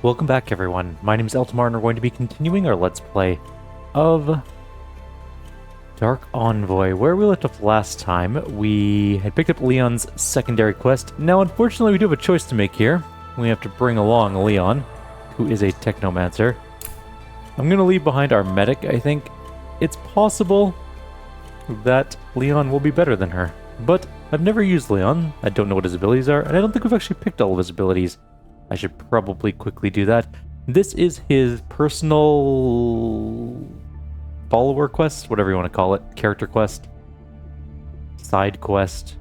Welcome back, everyone. My name is Eltimar, and we're going to be continuing our Let's Play of Dark Envoy. Where we left off last time, we had picked up Leon's secondary quest. Now, unfortunately, we do have a choice to make here. We have to bring along Leon, who is a Technomancer. I'm going to leave behind our medic, I think. It's possible that Leon will be better than her, but I've never used Leon. I don't know what his abilities are, and I don't think we've actually picked all of his abilities. I should probably quickly do that. This is his personal follower quest, whatever you want to call it. Character quest. Side quest.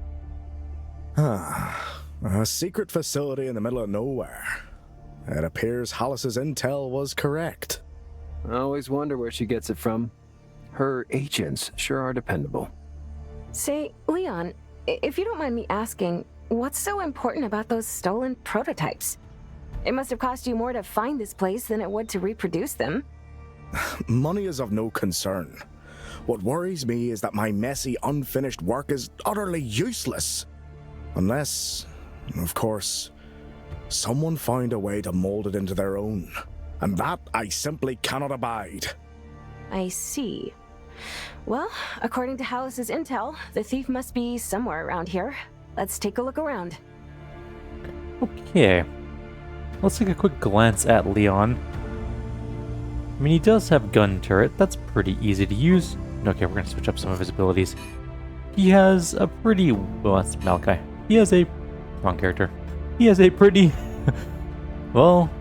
A secret facility in the middle of nowhere. It appears Hollis's intel was correct. I always wonder where she gets it from. Her agents sure are dependable. Say, Leon, if you don't mind me asking, what's so important about those stolen prototypes? It must have cost you more to find this place than it would to reproduce them. Money is of no concern. What worries me is that my messy, unfinished work is utterly useless. Unless, of course, someone found a way to mold it into their own. And that I simply cannot abide. I see. Well, according to Hollis's intel, the thief must be somewhere around here. Let's take a look around. Okay. Let's take a quick glance at Leon. I mean, he does have gun turret. That's pretty easy to use. Okay, we're going to switch up some of his abilities. He has a pretty... Well, that's Malachi. He has a... Wrong character. He has a pretty... Well,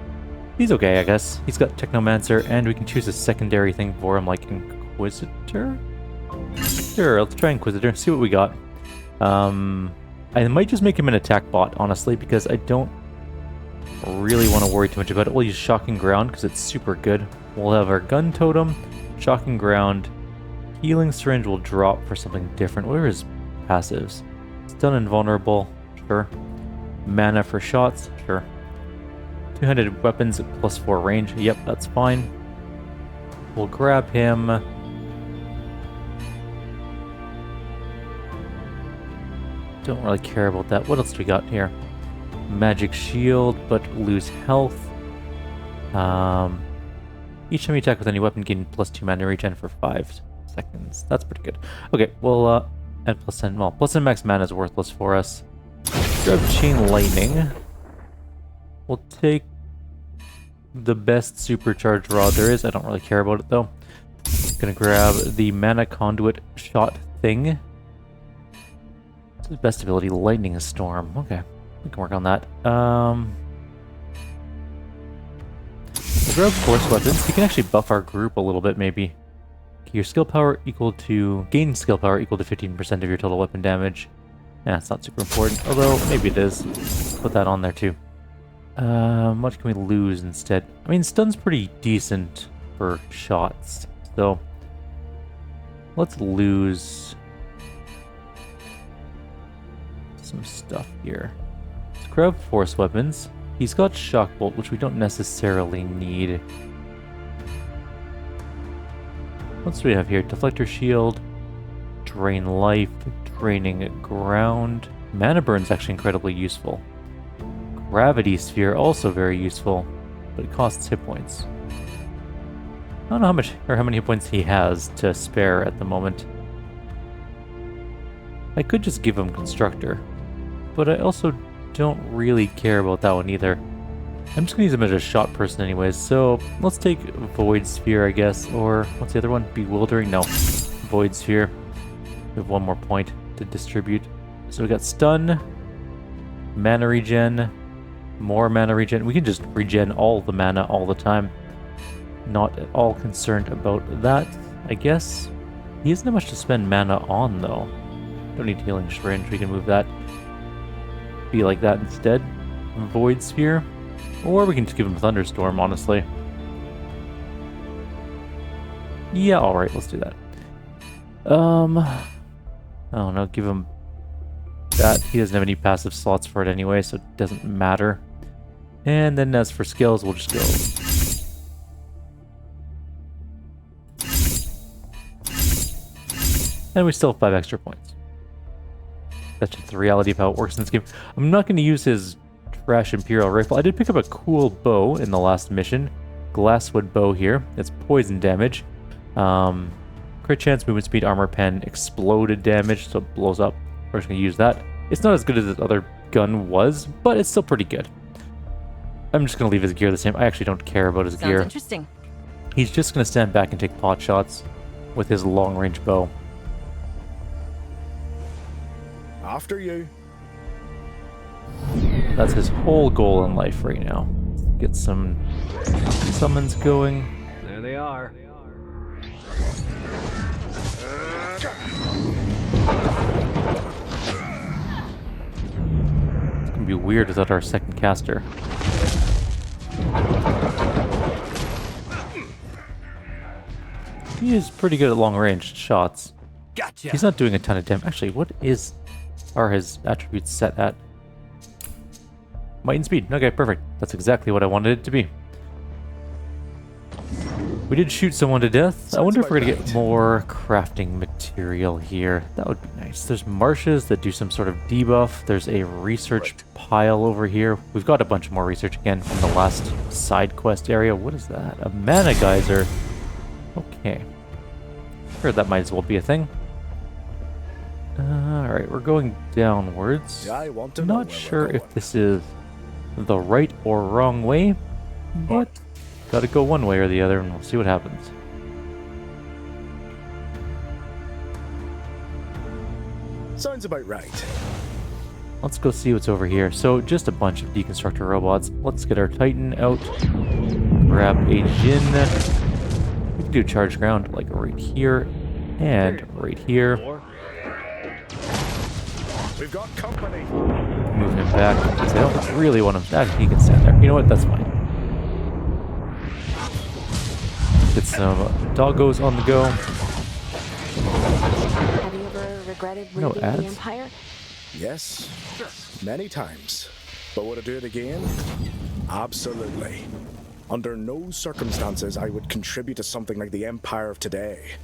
he's okay, I guess. He's got Technomancer, and we can choose a secondary thing for him, like Inquisitor? Sure, let's try Inquisitor, see what we got. I might just make him an attack bot, honestly, because I don't really want to worry too much about it. We'll use Shocking Ground because it's super good. We'll have our Gun Totem, Shocking Ground, Healing Syringe will drop for something different. What are his passives? Stun Invulnerable, sure. Mana for shots, sure. Two-handed weapons at +4 range, yep, that's fine. We'll grab him. Don't really care about that. What else do we got here? Magic Shield, but lose health. Each time you attack with any weapon, gain +2 mana regen for 5 seconds. That's pretty good. Okay, well, and +10, well, +10 max mana is worthless for us. Grab Chain Lightning. We'll take the best supercharged rod there is. I don't really care about it, though. Gonna grab the Mana Conduit Shot thing. It's the best ability, Lightning Storm. Okay. We can work on that. We'll grab Force Weapons. He can actually buff our group a little bit, maybe. Okay, your skill power equal to... Gain skill power equal to 15% of your total weapon damage. Yeah, it's not super important. Although, maybe it is. Put that on there, too. What can we lose instead? I mean, stun's pretty decent for shots. So, let's lose some stuff here. Grab Force Weapons. He's got Shock Bolt, which we don't necessarily need. What do we have here? Deflector Shield, Drain Life, Draining Ground. Mana Burn's actually incredibly useful. Gravity Sphere, also very useful, but it costs hit points. I don't know how much or how many hit points he has to spare at the moment. I could just give him Constructor, but I also don't really care about that one either. I'm just gonna use him as a shot person anyways, so let's take Void Sphere, I guess, or what's the other one? Bewildering? No. Void Sphere. We have one more point to distribute. So we got Stun, Mana Regen, more Mana Regen. We can just regen all the mana all the time. Not at all concerned about that, I guess. He doesn't have much to spend mana on, though. Don't need Healing Syringe, we can move that. Be like that instead. Void Sphere. Or we can just give him Thunderstorm, honestly. Yeah, alright, let's do that. I don't know, give him that. He doesn't have any passive slots for it anyway, so it doesn't matter. And then as for skills, we'll just go. And we still have 5 extra points. That's just the reality of how it works in this game. I'm not going to use his fresh Imperial rifle. I did pick up a cool bow in the last mission. Glasswood bow here. It's poison damage. Crit chance, movement speed, armor pen, exploded damage, so it blows up. We're just going to use that. It's not as good as the other gun was, but it's still pretty good. I'm just going to leave his gear the same. I actually don't care about his gear. Sounds interesting. He's just going to stand back and take pot shots with his long-range bow. After you. That's his whole goal in life right now. Get some summons going. There they are. It's going to be weird without our second caster. He is pretty good at long-range shots. Gotcha. He's not doing a ton of damage. Actually, what are his attributes set at? Might and speed. Okay, perfect. That's exactly what I wanted it to be. We did shoot someone to death. I wonder if we're going to get more crafting material here. That would be nice. There's marshes that do some sort of debuff. There's a research pile over here. We've got a bunch more research again from the last side quest area. What is that? A mana geyser. Okay. Sure, that might as well be a thing. Alright, we're going downwards. I want to know Not where sure we're if going. this is the right or wrong way, but gotta go one way or the other and we'll see what happens. Sounds about right. Let's go see what's over here. So, just a bunch of deconstructor robots. Let's get our Titan out. Grab a Jin. We can do charge ground like right here and right here. We've got company. Move him back because I don't really want him. He can stand there. You know what? That's fine. Get some doggos on the go. Have you ever regretted No leaving ads? the Empire? Yes, many times. But would I do it again? Absolutely. Under no circumstances I would contribute to something like the Empire of today.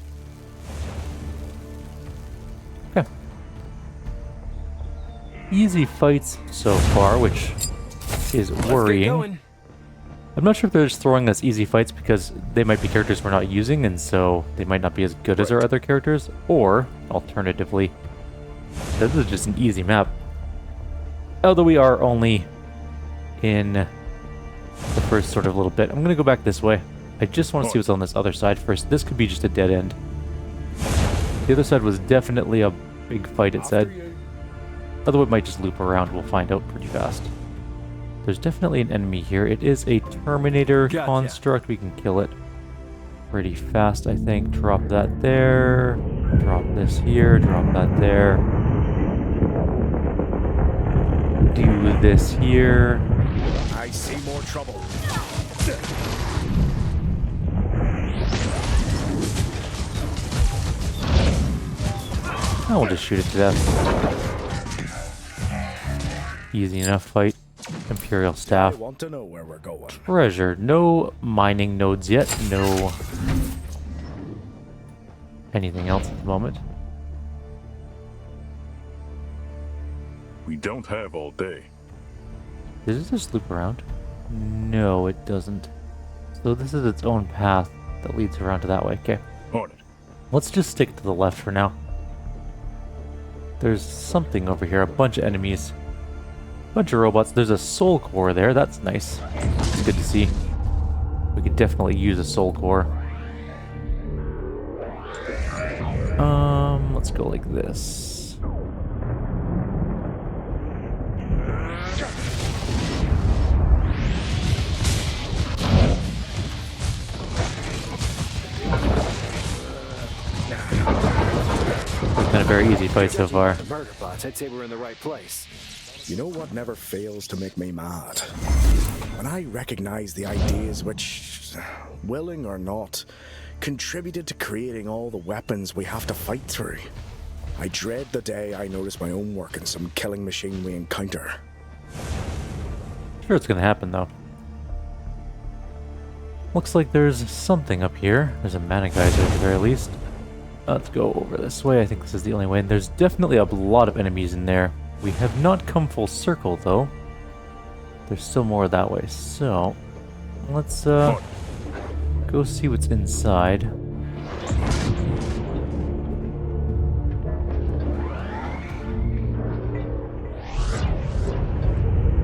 Okay. Easy fights so far, which is worrying. I'm not sure if they're just throwing us easy fights because they might be characters we're not using, and so they might not be as good as our other characters, or, alternatively, this is just an easy map. Although we are only in the first sort of little bit. I'm going to go back this way. I just want to see what's on this other side first. This could be just a dead end. The other side was definitely a big fight, it said. Although it might just loop around, we'll find out pretty fast. There's definitely an enemy here. It is a Terminator construct. We can kill it pretty fast, I think. Drop that there. Drop this here. Drop that there. Do this here. I see more trouble. I will just shoot it to death. Easy enough fight. Imperial I staff. want to know where we're going. Treasure. No mining nodes yet. No anything else at the moment. We don't have all day. Does it just loop around? No, it doesn't. So this is its own path that leads around to that way. Okay. On it. Let's just stick to the left for now. There's something over here. A bunch of enemies. Bunch of robots. There's a soul core there. That's nice. It's good to see. We could definitely use a soul core. Let's go like this. It's been a very easy fight so far. The murder bots, I'd say we're in the right place. You know what never fails to make me mad? When I recognize the ideas which, willing or not, contributed to creating all the weapons we have to fight through. I dread the day I notice my own work in some killing machine we encounter. Sure, it's gonna happen though. Looks like there's something up here. There's a mana geyser at the very least. Let's go over this way. I think this is the only way. And there's definitely a lot of enemies in there. We have not come full circle though. there's still more that way. So, let's go see what's inside.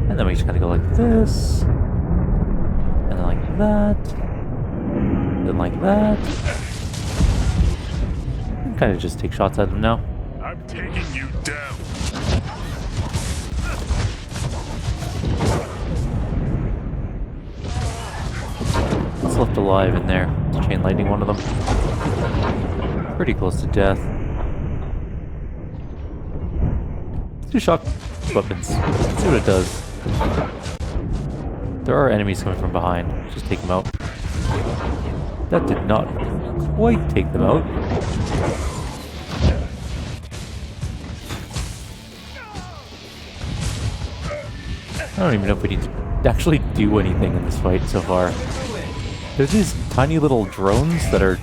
And then we just gotta go like this. And then like that. Then like that. And kind of just take shots at him now. I'm taking you down. What's left alive in there? It's chain lightning one of them. Pretty close to death. Let's do shock weapons. Let's see what it does. There are enemies coming from behind. Just take them out. That did not quite take them out. I don't even know if we need to actually do anything in this fight so far. There's these tiny little drones that are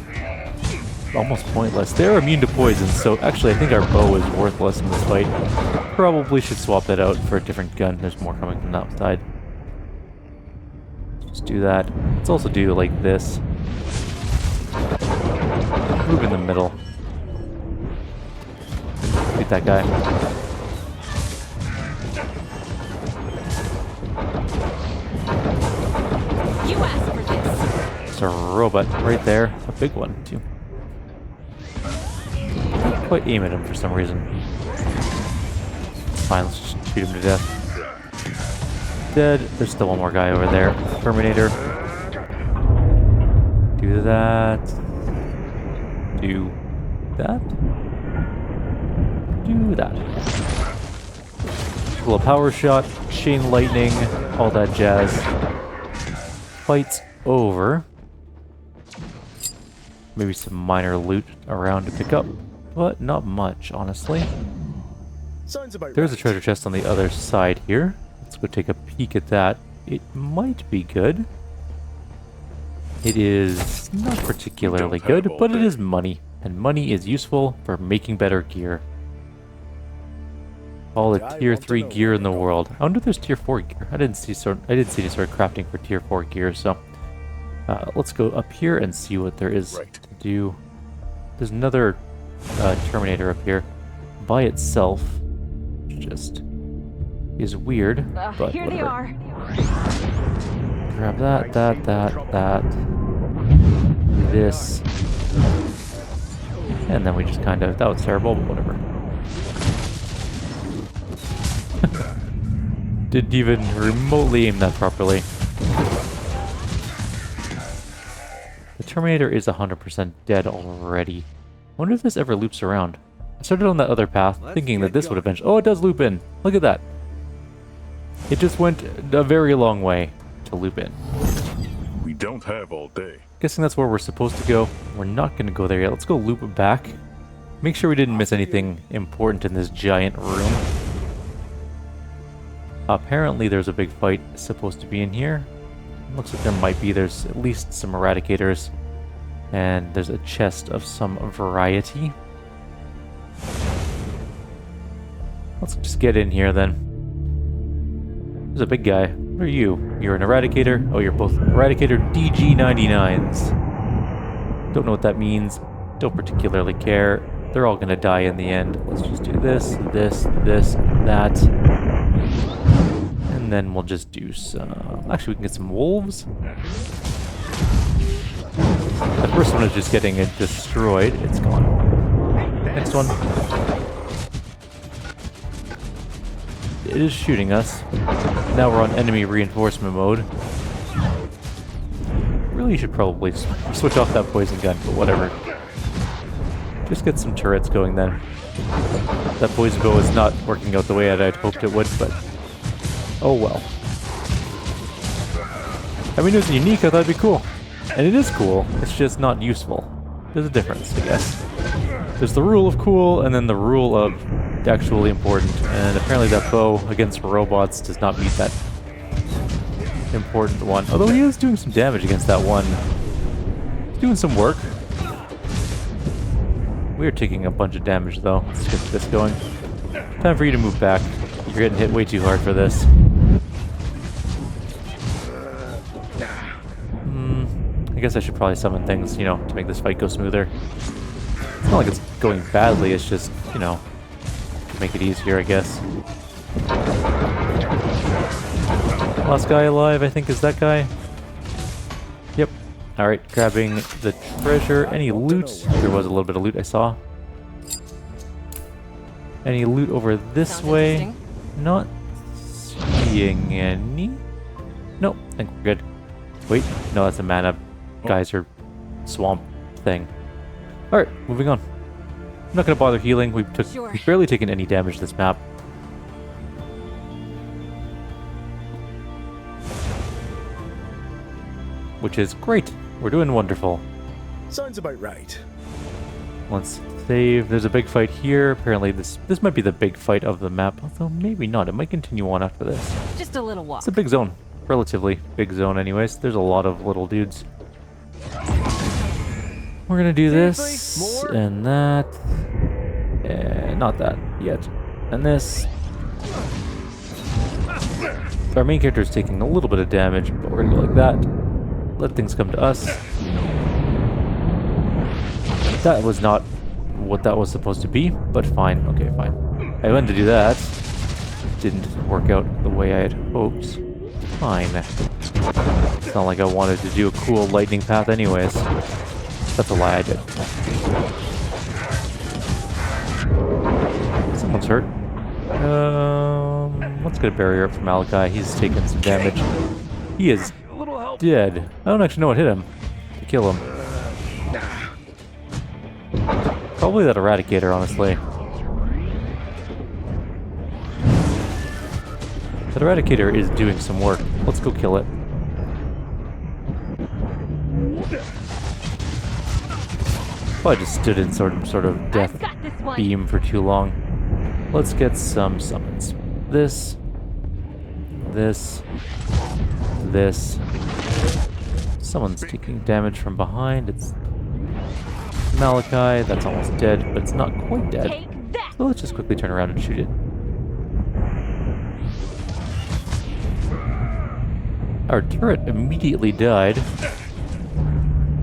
almost pointless. They're immune to poison, so actually I think our bow is worthless in this fight. Probably should swap that out for a different gun. There's more coming from that side. Just do that. Let's also do like this. Move in the middle. Beat that guy. You asked for this. There's a robot right there. A big one, too. Can't quite aim at him for some reason. Fine, let's just shoot him to death. Dead. There's still one more guy over there. Terminator. Do that. Do that. Do that. A little power shot, chain lightning, all that jazz. Fight's over. Maybe some minor loot around to pick up, but not much, honestly. Sounds about There's a right. treasure chest on the other side here. Let's go take a peek at that. It might be good. It is not particularly Don't have good, all but it day. is money, and money is useful for making better gear. All the I tier want to 3 know gear where in the they go. world. I wonder if there's tier 4 gear. I didn't see any sort of crafting for tier 4 gear, so let's go up here and see what there is Right. to do. There's another Terminator up here by itself. Just is weird, but Here they whatever. are. Grab that, that. This. And then we just kind of... That was terrible, but whatever. Didn't even remotely aim that properly. The Terminator is 100% dead already. I wonder if this ever loops around. I started on that other path, thinking that this would eventually... Oh, it does loop in. Look at that. It just went a very long way to loop in. We don't have all day. Guessing that's where we're supposed to go. We're not going to go there yet. Let's go loop it back. Make sure we didn't miss anything important in this giant room. Apparently there's a big fight supposed to be in here. Looks like there might be. There's at least some eradicators. And there's a chest of some variety. Let's just get in here then. There's a big guy. What are you? You're an eradicator? Oh, you're both eradicator DG99s. Don't know what that means. Don't particularly care. They're all gonna die in the end. Let's just do this, that. And then we'll just do some... Actually, we can get some wolves. The first one is just getting it destroyed. It's gone. Next one. It is shooting us. Now we're on enemy reinforcement mode. Really should probably switch off that poison gun, but whatever. Just get some turrets going then. That poison bow is not working out the way that I'd hoped it would, but... Oh well. I mean, it was unique, I thought it'd be cool. And it is cool, it's just not useful. There's a difference, I guess. There's the rule of cool, and then the rule of actually important. And apparently that bow against robots does not meet that important one. Although he is doing some damage against that one. He's doing some work. We are taking a bunch of damage though. Let's get this going. Time for you to move back. You're getting hit way too hard for this. I guess I should probably summon things, you know, to make this fight go smoother. It's not like it's going badly, it's just, you know, to make it easier, I guess. Last guy alive, I think, is that guy. Yep. Alright, grabbing the treasure. Any loot? There was a little bit of loot I saw. Any loot over this Sounds way? interesting. Not seeing any. Nope, I think we're good. Wait, no, that's a mana geyser swamp thing. Alright, moving on. I'm not gonna bother healing. We've barely taken any damage this map. Which is great. We're doing wonderful. Sounds about right. Let's save. There's a big fight here. Apparently this might be the big fight of the map, although maybe not. It might continue on after this. Just a little walk. It's a big zone. Relatively big zone anyways. There's a lot of little dudes. We're gonna do this Seriously? More? and that. Not that yet. And this. Our main character is taking a little bit of damage, but we're gonna go like that. Let things come to us. That was not what that was supposed to be, but fine. Okay, fine. I went to do that. Didn't work out the way I had hoped. Fine. It's not like I wanted to do a cool lightning path anyways. That's a lie, I did. Someone's hurt. Let's get a barrier up for Malachi. He's taking some damage. He is dead. I don't actually know what hit him to kill him. Probably that Eradicator, honestly. That Eradicator is doing some work. Let's go kill it. Probably just stood in sort of death beam for too long. Let's get some summons. This. Someone's taking damage from behind. It's Malachi. That's almost dead, but it's not quite dead. So let's just quickly turn around and shoot it. Our turret immediately died.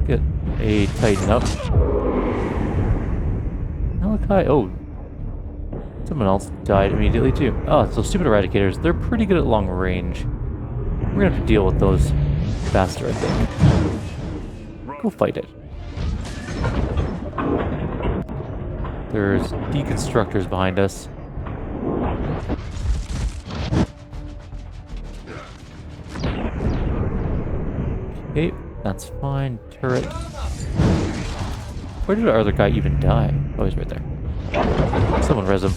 Get a tighten up. Malachi. Oh. Someone else died immediately too. Oh, so stupid Eradicators. They're pretty good at long range. We're gonna have to deal with those faster, I think. Go fight it. There's deconstructors behind us. Okay, that's fine. Turret. Where did our other guy even die? Oh, he's right there. Someone res him.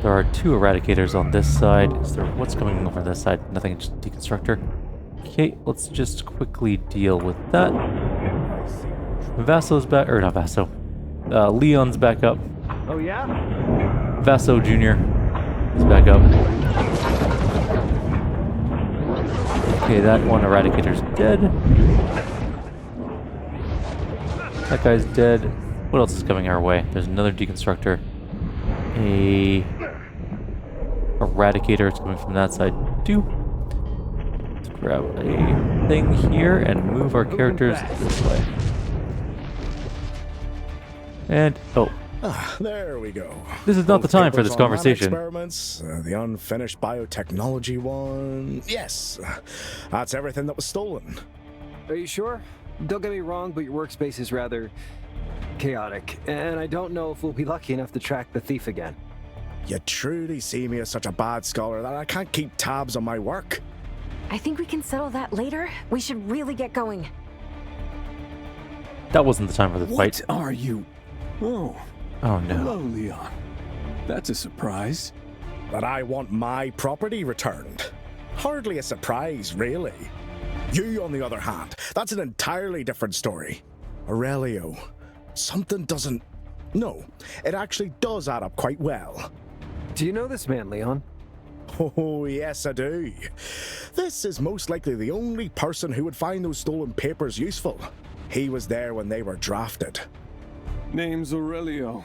There are two Eradicators on this side. Is there what's coming over this side? Nothing, just deconstructor. Okay, let's just quickly deal with that. Vasso's back, or not Vasso. Leon's back up. Oh yeah? Vasso Jr. is back up. Okay, that one Eradicator's dead. That guy's dead. What else is coming our way? There's another deconstructor. A Eradicator is coming from that side too. Let's grab a thing here and move our characters this way. And oh, There we go. this is not the Both time for papers this on conversation. lab experiments, the unfinished biotechnology one. Yes, that's everything that was stolen. Are you sure? Don't get me wrong, but your workspace is rather chaotic, and I don't know if we'll be lucky enough to track the thief again. You truly see me as such a bad scholar that I can't keep tabs on my work. I think we can settle that later. We should really get going. That wasn't the time for the What fight. are you? Oh, Oh no. hello, Leon. That's a surprise. That I want my property returned. Hardly a surprise, really. You, on the other hand, that's an entirely different story. Aurelio, something doesn't... No, it actually does add up quite well. Do you know this man, Leon? Oh, yes, I do. This is most likely the only person who would find those stolen papers useful. He was there when they were drafted. Name's Aurelio.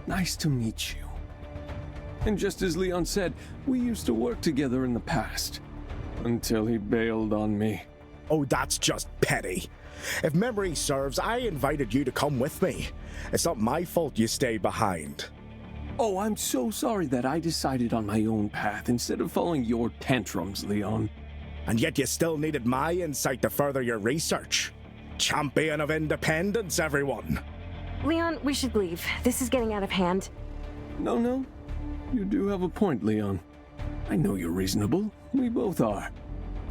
Nice to meet you. And just as Leon said, we used to work together in the past. Until he bailed on me. Oh, that's just petty. If memory serves, I invited you to come with me. It's not my fault you stayed behind. Oh, I'm so sorry that I decided on my own path instead of following your tantrums, Leon. And yet you still needed my insight to further your research. Champion of independence, everyone. Leon, we should leave. This is getting out of hand. No. You do have a point, Leon. I know you're reasonable. We both are.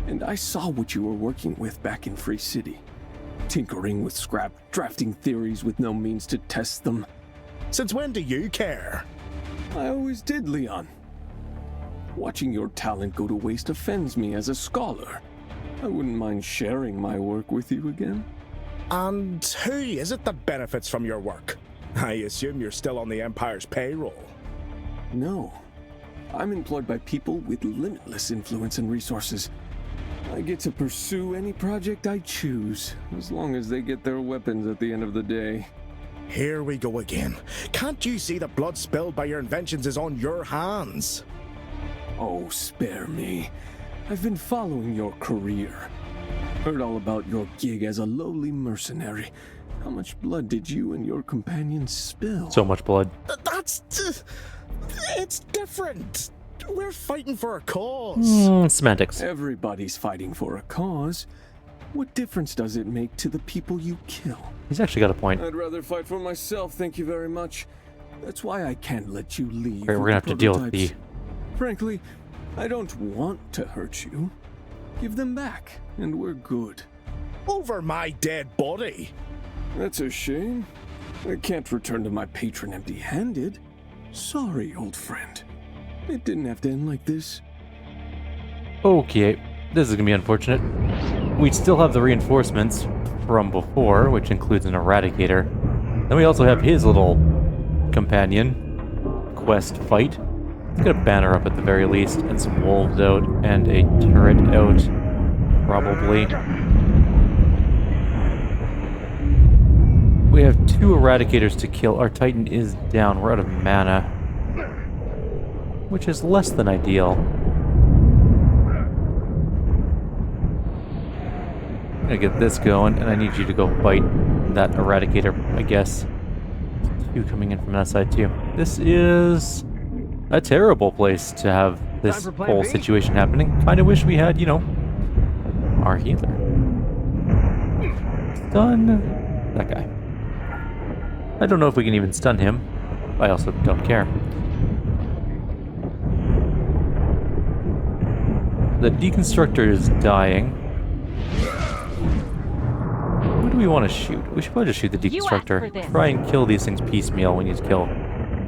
And I saw what you were working with back in Free City. Tinkering with scrap, drafting theories with no means to test them. Since when do you care? I always did, Leon. Watching your talent go to waste offends me as a scholar. I wouldn't mind sharing my work with you again. And who is it that benefits from your work? I assume you're still on the Empire's payroll. No. I'm employed by people with limitless influence and resources. I get to pursue any project I choose, as long as they get their weapons at the end of the day. Here we go again. Can't you see the blood spilled by your inventions is on your hands? Oh, spare me. I've been following your career. Heard all about your gig as a lowly mercenary. How much blood did you and your companions spill? So much blood. It's different. We're fighting for a cause. Semantics. Everybody's fighting for a cause. What difference does it make to the people you kill? He's actually got a point. I'd rather fight for myself, thank you very much. That's why I can't let you leave. Right, we're gonna have to deal with the... Frankly, I don't want to hurt you. Give them back, and we're good. Over my dead body. That's a shame. I can't return to my patron empty-handed. Sorry, old friend. It didn't have to end like this. Okay, this is gonna be unfortunate. We still have the reinforcements from before, which includes an Eradicator. Then we also have his little companion, Quest Fight. Let's get a banner up at the very least, and some wolves out, and a turret out, probably. We have 2 Eradicators to kill. Our Titan is down. We're out of mana, which is less than ideal. I'm gonna get this going, and I need you to go fight that Eradicator, I guess. 2 coming in from that side, too. This is a terrible place to have this whole situation happening. Kinda wish we had, you know, our healer. Stun that guy. I don't know if we can even stun him. I also don't care. The Deconstructor is dying. Who do we want to shoot? We should probably just shoot the Deconstructor. Try and kill these things piecemeal. We need to kill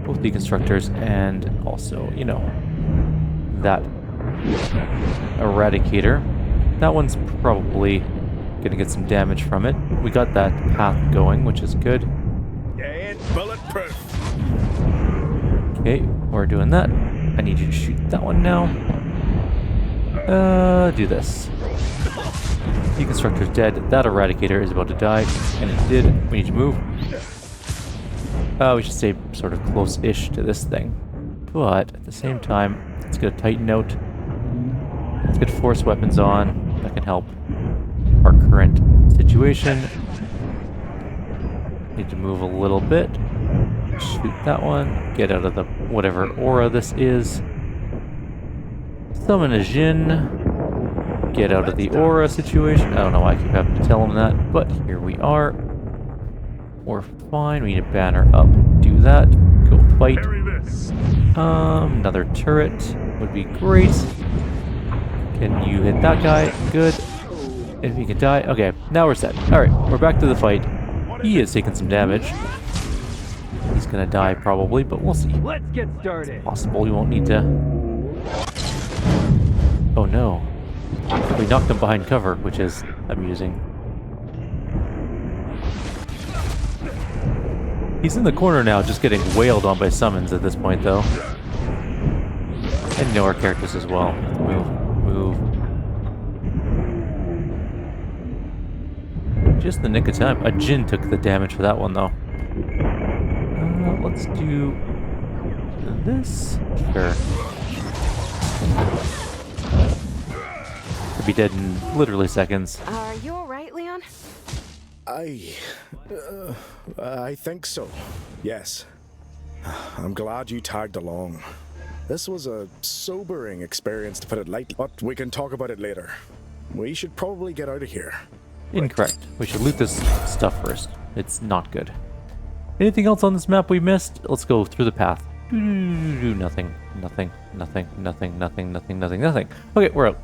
both Deconstructors and also, you know, that Eradicator. That one's probably gonna get some damage from it. We got that path going, which is good. It's bulletproof. Okay, we're doing that. I need you to shoot that one now. Do this. Deconstructor's dead. That Eradicator is about to die, and it did. We need to move. We should stay sort of close-ish to this thing. But, at the same time, let's get a Titan out. Let's get force weapons on. That can help our current situation. Need to move a little bit. Shoot that one. Get out of the whatever aura this is. Summon a Jin. Get out of the aura situation. I don't know why I keep having to tell him that, but here we are. We're fine. We need a banner up. Do that. Go fight. Another turret would be great. Can you hit that guy? Good. If he can die. Okay, now we're set. Alright, we're back to the fight. He is taking some damage. He's gonna die probably, but we'll see. Let's get started. Possible we won't need to... Oh no. We knocked him behind cover, which is amusing. He's in the corner now, just getting wailed on by summons at this point, though. And know our characters as well. Move. Just the nick of time. A Jin took the damage for that one, though. Let's do this? Sure. Could be dead in literally seconds. Are you alright, Leon? I think so. Yes. I'm glad you tagged along. This was a sobering experience, to put it lightly, but we can talk about it later. We should probably get out of here. Incorrect. We should loot this stuff first. It's not good. Anything else on this map we missed? Let's go through the path. Nothing. Nothing. Nothing. Nothing. Nothing. Nothing. Nothing. Nothing. Okay, we're out.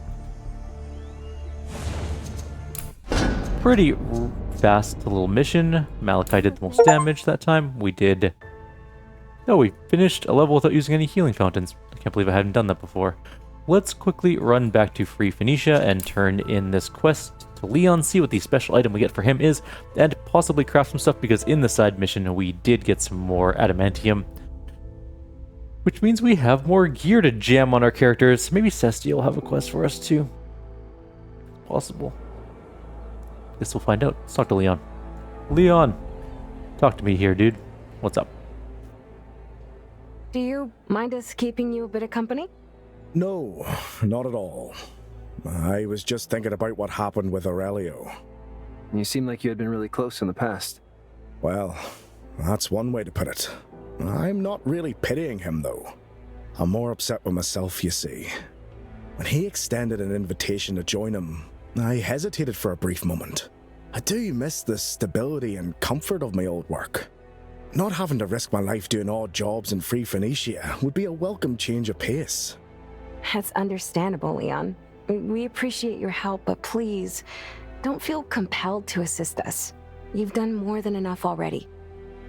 Pretty fast little mission. Malachi did the most damage that time. We did... Oh, we finished a level without using any healing fountains. I can't believe I hadn't done that before. Let's quickly run back to Free Phoenicia and turn in this quest to Leon, see what the special item we get for him is, and possibly craft some stuff, because in the side mission we did get some more adamantium. Which means we have more gear to jam on our characters. Maybe Cestia will have a quest for us too. Possible. Guess we'll find out. Let's talk to Leon. Leon! Talk to me here, dude. What's up? Do you mind us keeping you a bit of company? No, not at all. I was just thinking about what happened with Aurelio. You seem like you had been really close in the past. Well, that's one way to put it. I'm not really pitying him, though. I'm more upset with myself, you see. When he extended an invitation to join him, I hesitated for a brief moment. I do miss the stability and comfort of my old work. Not having to risk my life doing odd jobs in Free Phoenicia would be a welcome change of pace. That's understandable, Leon. We appreciate your help, but please, don't feel compelled to assist us. You've done more than enough already.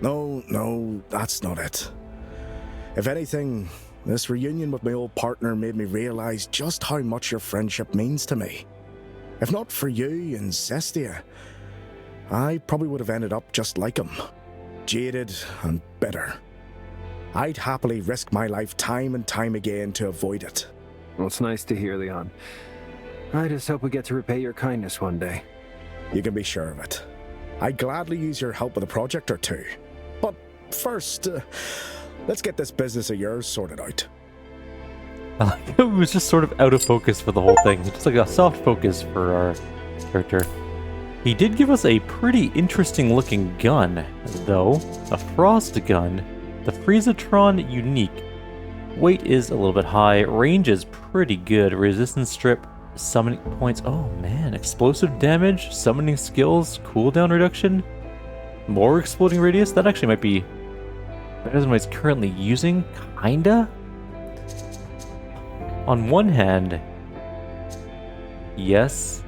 No, that's not it. If anything, this reunion with my old partner made me realize just how much your friendship means to me. If not for you and Cestia, I probably would have ended up just like him. Jaded and bitter. I'd happily risk my life time and time again to avoid it. Well, it's nice to hear, Leon. I just hope we get to repay your kindness one day. You can be sure of it. I'd gladly use your help with a project or two. But first, let's get this business of yours sorted out. I like how it was just sort of out of focus for the whole thing. Just like a soft focus for our character. He did give us a pretty interesting looking gun, though. A frost gun. The Freezatron Unique. Weight is a little bit high. Range is pretty good. Resistance strip. Summoning points. Oh man. Explosive damage. Summoning skills. Cooldown reduction. More exploding radius. That actually might be better than what he's currently using. Kinda. On one hand, yes.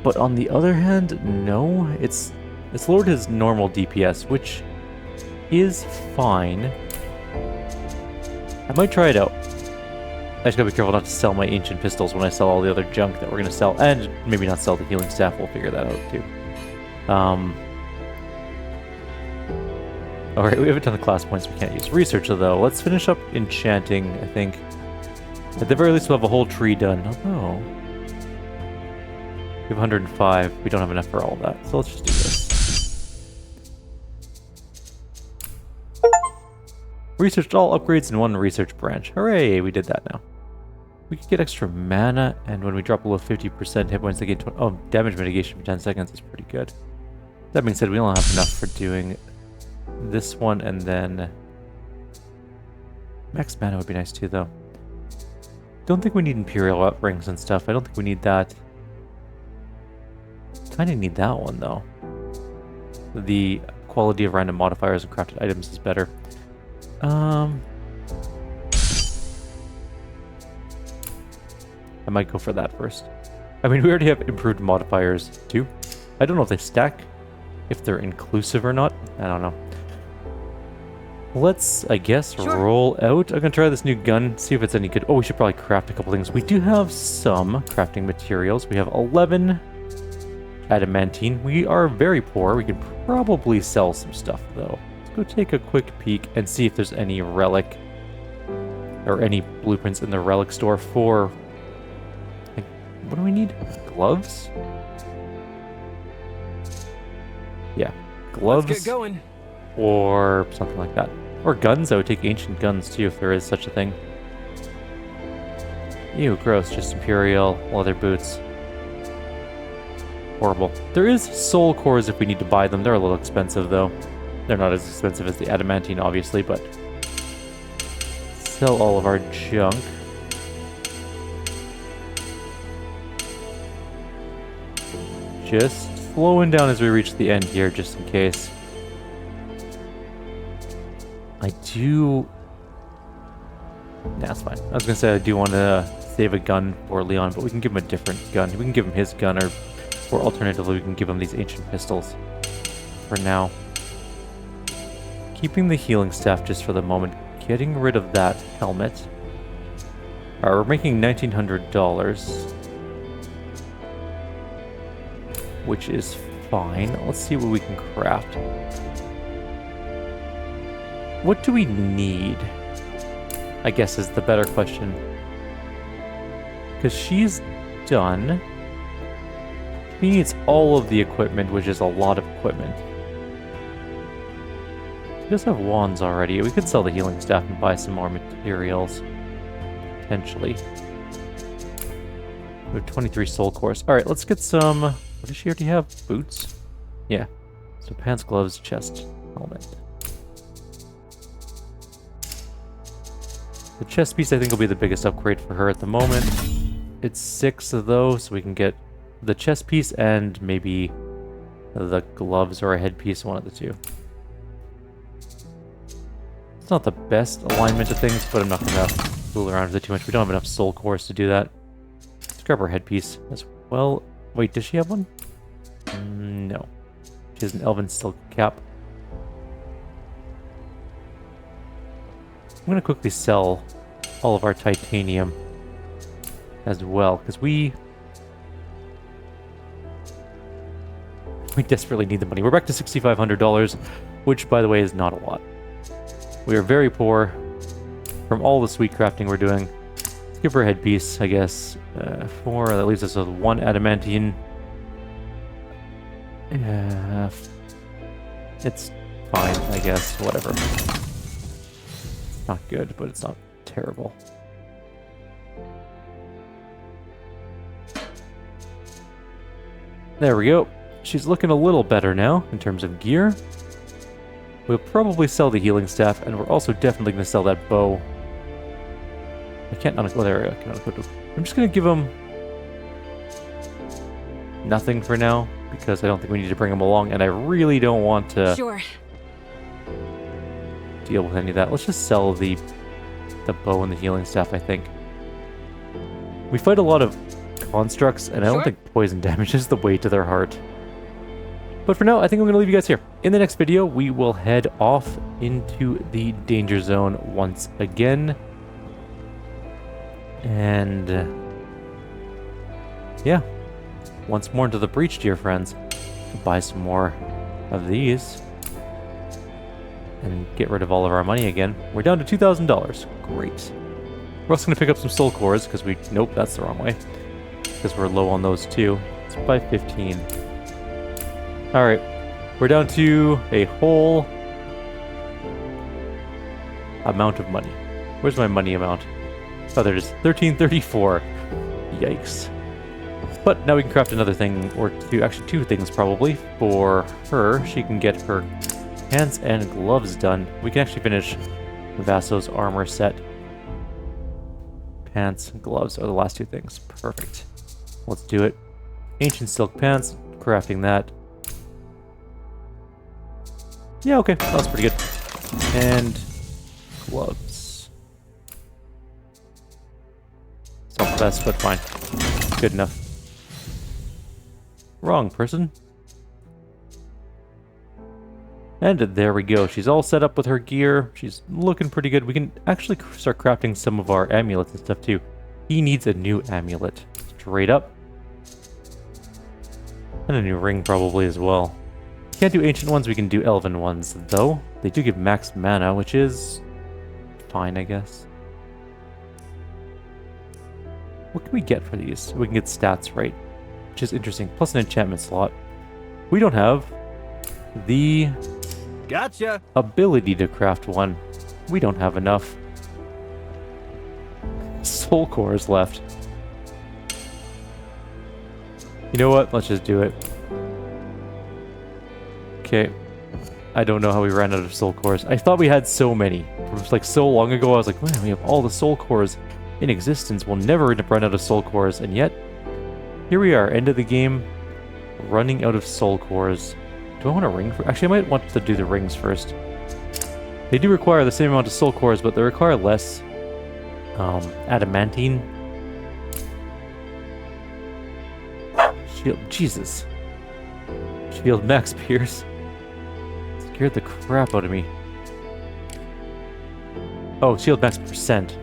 But on the other hand, no. It's lowered his normal DPS, which is fine. I might try it out. I just gotta be careful not to sell my ancient pistols when I sell all the other junk that we're gonna sell, and maybe not sell the healing staff. We'll figure that out too. Alright, we haven't done the class points we can't use. Researcher though, let's finish up enchanting, I think. At the very least we'll have a whole tree done. Oh. We have 105. We don't have enough for all of that, so let's just do this. Researched all upgrades in one research branch. Hooray, we did that now. We could get extra mana, and when we drop below 50% hit points, they get damage mitigation for 10 seconds is pretty good. That being said, we don't have enough for doing this one, and then max mana would be nice too, though. Don't think we need Imperial rings and stuff. I don't think we need that. Kinda need that one though. The quality of random modifiers and crafted items is better. I might go for that first. I mean, we already have improved modifiers too. I don't know if they stack, if they're inclusive or not. I don't know. Let's, I guess, roll out. I'm gonna try this new gun, see if it's any good. Oh, we should probably craft a couple things. We do have some crafting materials. We have 11 adamantine. We are very poor. We could probably sell some stuff, though. Let's go take a quick peek and see if there's any relic or any blueprints in the relic store for... Like, what do we need? Gloves? Yeah, gloves. Let's get going. Or something like that. Or guns. I would take ancient guns too, if there is such a thing. Ew, gross. Just Imperial leather boots. Horrible. There is soul cores if we need to buy them. They're a little expensive, though. They're not as expensive as the adamantine, obviously, but... Sell all of our junk. Just slowing down as we reach the end here, just in case. I do... Nah, that's fine. I was gonna say I do want to save a gun for Leon, but we can give him a different gun. We can give him his gun, or alternatively, we can give him these ancient pistols for now. Keeping the healing staff just for the moment. Getting rid of that helmet. Alright, we're making $1,900. Which is fine. Let's see what we can craft. What do we need? I guess is the better question. Because she's done. She needs all of the equipment, which is a lot of equipment. She does have wands already. We could sell the healing staff and buy some more materials. Potentially. We have 23 soul cores. Alright, let's get some... What does she already have? Boots? Yeah. So pants, gloves, chest, helmet. The chest piece I think will be the biggest upgrade for her at the moment. It's 6 though, so we can get the chest piece and maybe the gloves or a headpiece, one of the two. It's not the best alignment of things, but I'm not going to fool around with it too much. We don't have enough soul cores to do that. Let's grab our headpiece as well. Wait, does she have one? No. She has an elven silk cap. I'm going to quickly sell all of our titanium as well, because we desperately need the money. We're back to $6,500, which, by the way, is not a lot. We are very poor from all the sweet crafting we're doing. Let's give her a headpiece, I guess. 4, that leaves us with 1 adamantine. It's fine, I guess. Whatever. It's not good, but it's not terrible. There we go. She's looking a little better now in terms of gear. We'll probably sell the healing staff, and we're also definitely going to sell that bow. I can't unequip. Oh, there I can unequip it. I'm just going to give him nothing for now, because I don't think we need to bring him along, and I really don't want to deal with any of that. Let's just sell the bow and the healing staff, I think. We fight a lot of constructs, and I don't think poison damage is the way to their heart. But for now, I think I'm going to leave you guys here. In the next video, we will head off into the danger zone once again. And yeah, once more into the breach, dear friends. Buy some more of these and get rid of all of our money again. We're down to $2,000. Great. We're also going to pick up some soul cores because we... Nope, that's the wrong way. Because we're low on those too. Let's buy 15. Alright. We're down to a whole amount of money. Where's my money amount? Oh, there it is. 1334. Yikes. But now we can craft another thing, or two, actually 2 things probably, for her. She can get her pants and gloves done. We can actually finish Vasso's armor set. Pants and gloves are the last 2 things. Perfect. Let's do it. Ancient silk pants, crafting that. Yeah, okay, that was pretty good. And gloves. It's not the best, but fine. Good enough. Wrong person. And there we go. She's all set up with her gear. She's looking pretty good. We can actually start crafting some of our amulets and stuff too. He needs a new amulet. Straight up. And a new ring probably as well. Can't do ancient ones, we can do elven ones, though. They do give max mana, which is fine, I guess. What can we get for these? We can get stats, right? Which is interesting. Plus an enchantment slot. We don't have the Gotcha. ability to craft one. We don't have enough soul cores left. You know what? Let's just do it. Okay. I don't know how we ran out of soul cores. I thought we had so many. It was like so long ago, I was like, man, we have all the soul cores in existence. We'll never run out of soul cores. And yet, here we are, end of the game, running out of soul cores. Do I want a ring? Actually, I might want to do the rings first. They do require the same amount of soul cores, but they require less adamantine. Shield, Jesus. Shield max pierce. Scared the crap out of me. Oh, shield max percent.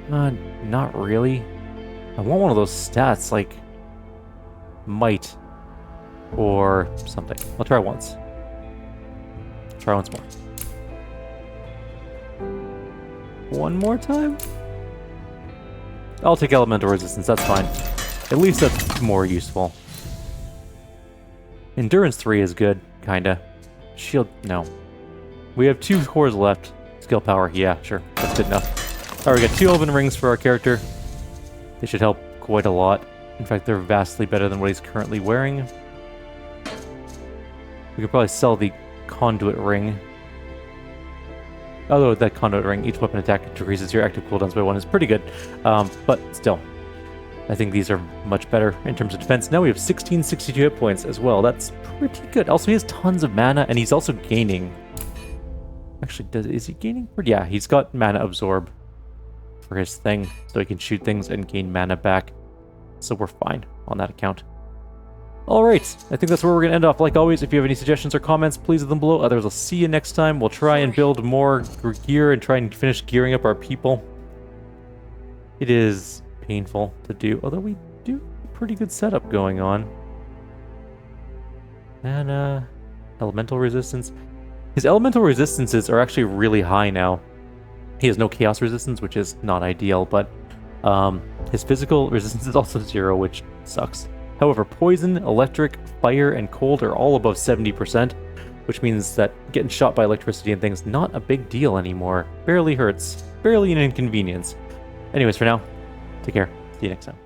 Not really. I want one of those stats, like might or something. I'll try once. Try once more. One more time? I'll take elemental resistance, that's fine. At least that's more useful. Endurance 3 is good, kinda. Shield, no. We have 2 cores left. Skill power, yeah, sure. That's good enough. Alright, we got 2 elven rings for our character. They should help quite a lot. In fact, they're vastly better than what he's currently wearing. We could probably sell the conduit ring. Although that conduit ring, each weapon attack decreases your active cooldowns by 1 is pretty good. But still, I think these are much better in terms of defense. Now we have 1662 hit points as well. That's pretty good. Also, he has tons of mana, and he's also gaining. Actually, is he gaining? Yeah, he's got mana absorb for his thing, so he can shoot things and gain mana back. So we're fine on that account. Alright, I think that's where we're going to end off. Like always, if you have any suggestions or comments, please leave them below. Otherwise, I'll see you next time. We'll try and build more gear and try and finish gearing up our people. It is painful to do, although we do a pretty good setup going on. And, elemental resistance. His elemental resistances are actually really high now. He has no chaos resistance, which is not ideal, but his physical resistance is also 0, which sucks. However, poison, electric, fire, and cold are all above 70%, which means that getting shot by electricity and things not a big deal anymore. Barely hurts. Barely an inconvenience. Anyways, for now, take care. See you next time.